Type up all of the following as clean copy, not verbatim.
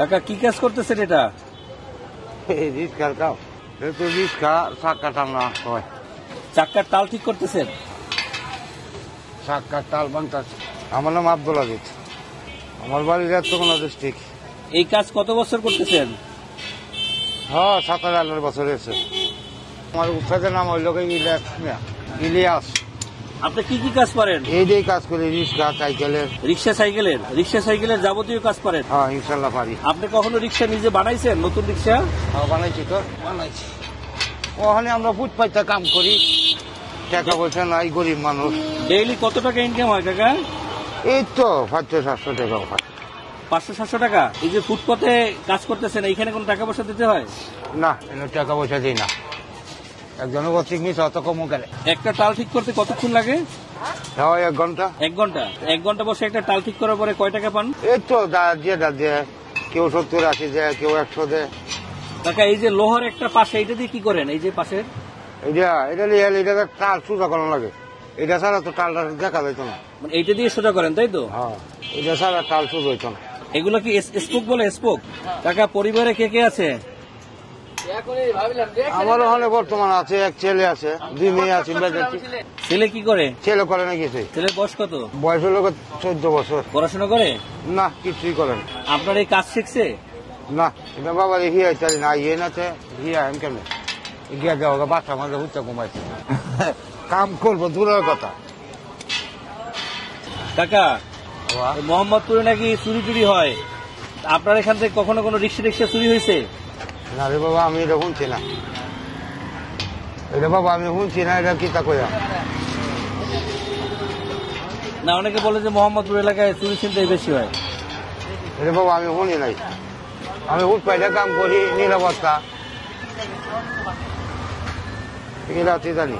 কাকা কি কাজ করতেছেন এটা? রিক্সার কাজ, একটু রিক্সা চাক্কা টানা হয়। চাক্কার তাল ঠিক করতেছেন? চাক্কার তাল বাংতাছে। আমার নাম আব্দুল আজিজ, আমার বাড়ি রাজকোনা ডিস্ট্রিক্ট। এই কাজ কত বছর করতেছেন? হ্যাঁ, 17 বছর হয়েছে। আমার উস্তাদের নাম হইল ইলিয়াস। আপনি কি কি কাজ করেন? এই দিয়ে কাজ করি, রিক্সা সাইকেলের। রিক্সা সাইকেলের যাবতীয় কাজ করেন? হ্যাঁ, ইনশাল্লাহ পারি। আপনি কখনো রিক্সা নিজে বানাইছেন? নতুন রিক্সা? হ্যাঁ, বানাইছি তো, বানাইছি। ওখানে আমরা ফুটপাইতে কাম করি, টাকা পয়সা নাই, গরিব মানুষ। ডেইলি কত টাকা ইনকাম হয় কাকা? এই তো 500-700 টাকা হয়। 500-700 টাকা? এই যে ফুটপাতে কাজ করতেছেন, এইখানে কোনো টাকা পয়সা দিতে হয়? না, এনে টাকা পয়সা দিই না। একজনের ঠিক মিস অত কম গেলে। একটা টাল ঠিক করতে কতক্ষণ লাগে? হ্যাঁ, 1 ঘন্টা। 1 ঘন্টা বসে একটা টাল ঠিক করার পরে কয় টাকা পান? এই তো দিয়ে কেউ 70-80 দেয়, কেউ 100 দেয়। কাকা এই যে লোহার একটা পাশে, এইটা দিয়ে কি করেন? এই যে পাশের এটা টাল সোজা করানো লাগে। এটা ছাড়া তো টালটা দেখা যাইত না। মানে এইটা দিয়ে সোজা করেন, তাই তো? হ্যাঁ, এটা ছাড়া টাল সোজা হইত না। এগুলো কি স্পোক বলে? স্পোক। কাকা পরিবারে কে কে আছে? আমার ওখানে বর্তমান আছে, এক ছেলে আছে, 2 মেয়ে আছে। ছেলে কি করে? ছেলে করে না কিছু। ছেলের বয়স কত? বয়স হলো 14 বছর। পড়াশোনা করে? না, কিছুই করেন। আপনার এই কাজ শিখছে? না, এটা বাবার হিয়া ইত্যাদি না, ইয়ে নাতে হিয়া হেন কেমন গিয়া দেওয়া বাচ্চা মাঝে হুচ্চা ঘুমাইছে। কাম করবো দূরের কথা। কাকা মোহাম্মদপুরে নাকি চুরি টুরি হয়, আপনার এখান থেকে কখনো কোনো রিক্সা চুরি হয়েছে? না রে বাবা, আমি এটা শুনছি না। এটা বাবা আমি শুনছি না, এটা কি তা কইয়া। না, অনেকে বলে যে মোহাম্মদপুর এলাকায় চুরি ছিনতাই বেশি হয়। এটা বাবা আমি শুনি নাই। আমি ফুটপাইতে কাম করি, নিরাপত্তা এরা জানি।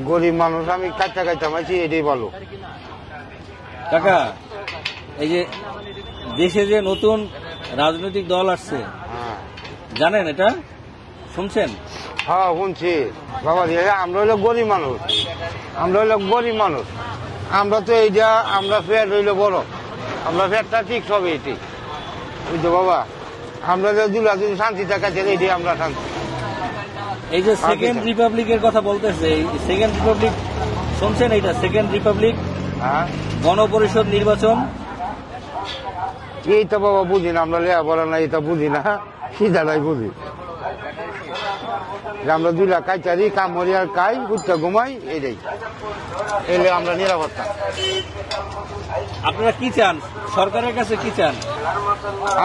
গরিব মানুষ, আমি কাইটা কাইটা মাইছি, এটাই ভালো। কাকা এই যে দেশে যে নতুন রাজনৈতিক দল আসছে, হ্যাঁ জানেন এটা? শুনছেন? হ্যাঁ, শুনছি বাবা। আমরা হইলো গরিব মানুষ, আমরা তো এইটা আমরা ফের রইলো বড়, আমরা ফেরটা ঠিক সব এটি বুঝছো বাবা। আমরা যদি শান্তি থাকাতে এটি আমরা শান্তি। এই যে সেকেন্ড রিপাবলিকের কথা বলতেছে, এই সেকেন্ড রিপাবলিক শুনছেন? এইটা সেকেন্ড রিপাবলিক, হ্যাঁ, গণপরিষদ নির্বাচন। এই তো বাবা বুঝি না, আমরা লেয়া বলা না, এটা বুঝি না, সিধাটাই বুঝি। আমরা 2 লাখ কাইচারি কাম করি আর কাই উঠতে ঘুমাই, এইটাই এলে আমরা নিরাপত্তা। আপনারা কি চান? সরকারের কাছে কি চান?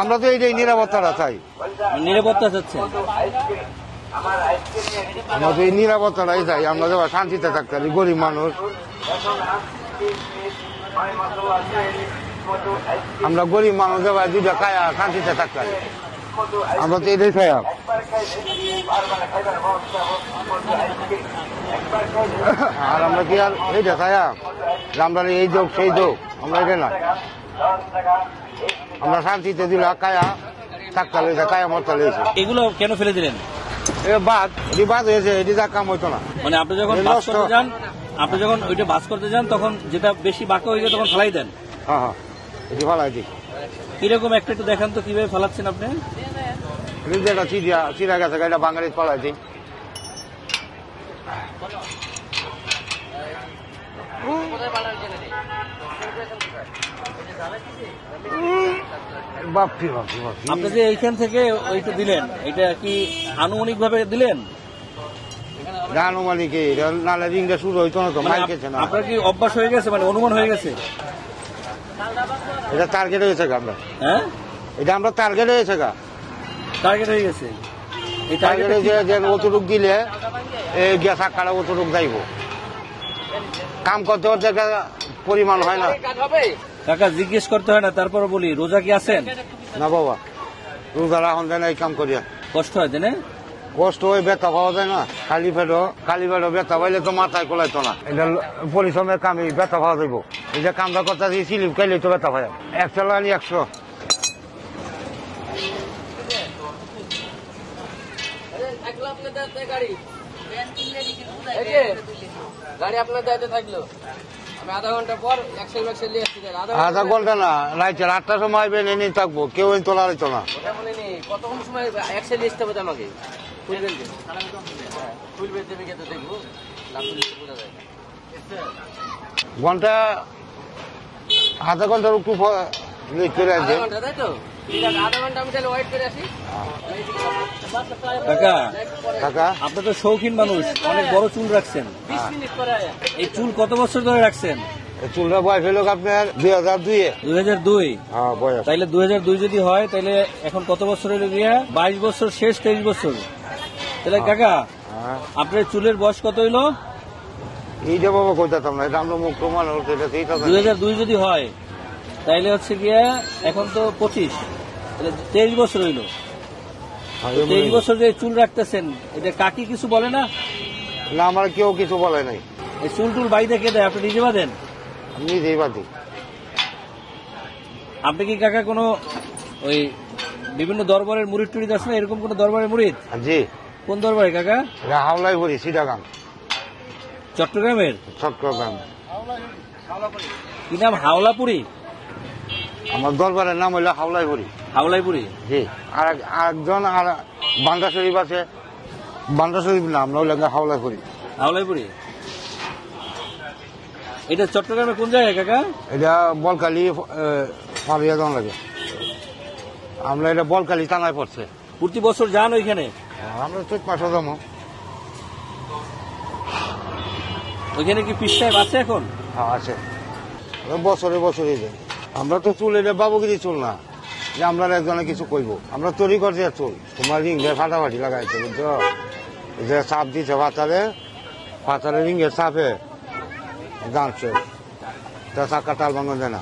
আমরা তো এইটাই নিরাপত্তাটা চাই। নিরাপত্তা চাচ্ছেন? আমরা তো এই নিরাপত্তাটাই চাই। আমরা যাবা শান্তিতে থাকতে পারি, গরিব মানুষ আমরা, গরিব মানুষ যাবা 2টা খায়া শান্তিতে থাকতে পারি। আমরা তো এটাই খায়া। আর আমরা কি আর এইটা খায়া আমরা এই যোগ সেই যোগ, আমরা এটা না। আমরা শান্তিতে 2 লাখ খায়া থাকতে লেগেছে, খায়া মরতে লেগেছে। এগুলো কেন ফেলে দিলেন? বাদ হয়েছে, এটি যা কাম হইতো না। মানে আপনি যখন ওইটা ভাস করতে যান, তখন যেটা বেশি বাকি হয়ে যায় তখন ফেলাই দেন? হ্যাঁ হ্যাঁ, এটি ফালাই দিই। কিরকম একটা একটু দেখান তো, কিভাবে ফেলাচ্ছেন আপনি? যেটা চিরা গেছে এটা বাঙালি ফালাই দিই। আপনি যে এইখান থেকে ওইটা দিলেন, এটা কি আনুমানিক ভাবে দিলেন? আনুমানিক নালে রিংটা শুরু হইতো না তো, মাইল গেছে না। আপনার কি অভ্যাস হয়ে গেছে, মানে অনুমান হয়ে গেছে? এটা টার্গেট হয়েছে গা আমরা। হ্যাঁ, এটা আমরা টার্গেট হয়েছে গা। টার্গেট হয়ে গেছে। এই টার্গেট হয়েছে যে অতটুক দিলে এই গ্যাস আকারে অতটুক যাইব। কাম করতে করতে পরিমাণ হয় না। কাকা জিজ্ঞেস করতে হয় না, তারপর বলি, রোজা কি আছেন? না বাবা, রোজা রাখুন দেয় না, এই কাম করিয়া কষ্ট হয় দেনে? কষ্ট হয়, ব্যথা পাওয়া যায় না। খালি পেটও ব্যথা পাইলে তো মাথায় কোলাইতো না। এটা পরিশ্রমের কামে ব্যথা পাওয়া যাইব। এই যে কামটা করতে স্লিপ খাইলে তো ব্যথা পাই। 100 লাগানি 100। গাড়ি আপনার দায়িত্বে থাকলো। আমি আধা ঘন্টা পর একশো নিয়ে আসছি আধা ঘন্টা না, রাইতের 8টার সময় আইবেন, এনে থাকবো, কেউ তোলা হইতো না। ওটা মনে নেই কতক্ষণ সময় একশো নিয়ে আসতে হবে আমাকে খুলবেন যে খুলবেন দেবে কে তো দেখবো না খুললে বোঝা যায় না। ঘন্টা আধা ঘন্টার একটু লেট করে আধা আসবে। ঘন্টা তাই তো ঠিক আছে, আধা ঘন্টা আমি তাহলে ওয়েট করে আসি। কাকা কাকা আপনি তো শৌখিন মানুষ, অনেক বড় চুল রাখছেন। 20 মিনিট পরে আয়া। এই চুল কত বছর ধরে রাখছেন? এই চুলটা বয়স হইল আপনার 2002-এ। 2002। হ্যাঁ বয়স। তাইলে 2002 যদি হয় তাইলে এখন কত বছর হইল গিয়া? 22 বছর শেষ, 23 বছর। তাহলে কাকা হ্যাঁ আপনার চুলের বয়স কত হইলো? এইটা বাবা কইতাম না, এটা আমরা মুখ্য মানুষ, এটা ঠিক আছে। 2002 যদি হয় তাইলে হচ্ছে গিয়া এখন তো 25, তাহলে 23 বছর হইলো। 23 বছর যে চুল রাখতেছেন, এটা কাকি কিছু বলে না? না, আমার কেউ কিছু বলে নাই, এই চুল টুল বাড়ি দেখে দেয়, আপনি নিজে বাঁধেন? আমি নিজেই বাদি। আপনি কি কাকা কোনো ওই বিভিন্ন দরবারের মুরিদ টুরিদ আছে না, এরকম কোন দরবারের মুরিদ? জি, কোন দরবারে কাকা? এটা হাওলাই ভরি, সিটাগাং, চট্টগ্রামের? চট্টগ্রাম। কি নাম? হাওলাপুরি? আমার দরবারের নাম হইলো হাওলাই ভরি। হাওলাইপুরি। জি, একজন আর বান্দা শরীফ আছে, বান্দা শরীফ না, আমরা হইলো হাওলাই ভরি। হাওলাইপুরি এটা চট্টগ্রামে কোন জায়গায় কাকা? এটা বলকালি পারিয়া দেওয়া লাগে, আমরা এটা বলকালি টানায় পড়ছে। প্রতি বছর যান ওইখানে? আমরা চৈত মাসে জমা। ওইখানে কি পিস সাহেব আছে এখন? হ্যাঁ আছে, বছরে বছরে যাই। আমরা তো চুল, এটা বাবুগিরি চুল না যে আমরা একজনে কিছু কইব, আমরা তৈরি করছি চুল। তোমার রিঙ্গের ফাটাফাটি লাগাইছে, বুঝছো? যে চাপ দিচ্ছে পাতারে রিঙ্গের চাপে গাঁছে, তা চাকা তাল ভাঙন যায় না।